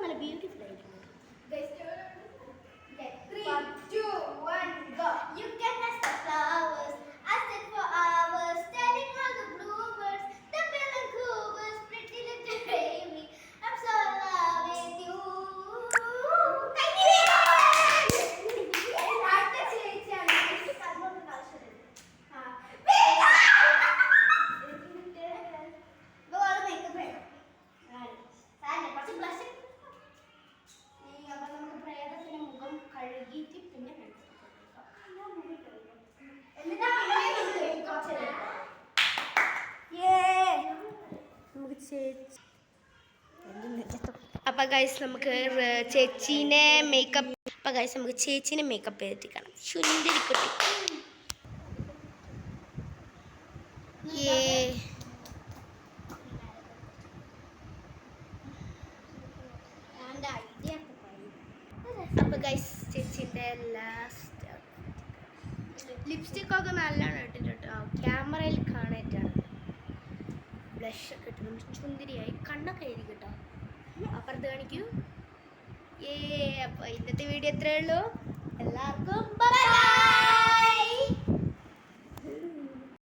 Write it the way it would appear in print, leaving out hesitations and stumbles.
നല്ല ബ്യൂട്ടിഫുൾ ആയിരിക്കും. അപ്പം ഗൈസ് നമുക്ക് ചേച്ചീനെ മേക്കപ്പ് ചെയ്തിട്ട് കാണാം. ചുണ്ടിരിക്കുട്ടി അപ്പം ഗൈസ് ചേച്ചീൻ്റെ ലാസ്റ്റ് ലിപ്സ്റ്റിക്കൊക്കെ നല്ലോണം ഇട്ടിട്ട് കേട്ടോ. ക്യാമറയിൽ കാണാനായിട്ടാണ്. ബ്ലഷൊക്കെ ഇട്ട് നമ്മൾ ചുന്തിരിയായി. കണ്ണൊക്കെ എഴുതി കേട്ടോ. അപ്പുറത്ത് കാണിക്കൂ. അപ്പോൾ ഇന്നത്തെ വീഡിയോ എത്രയേ ഉള്ളൂ. എല്ലാവർക്കും ബൈ.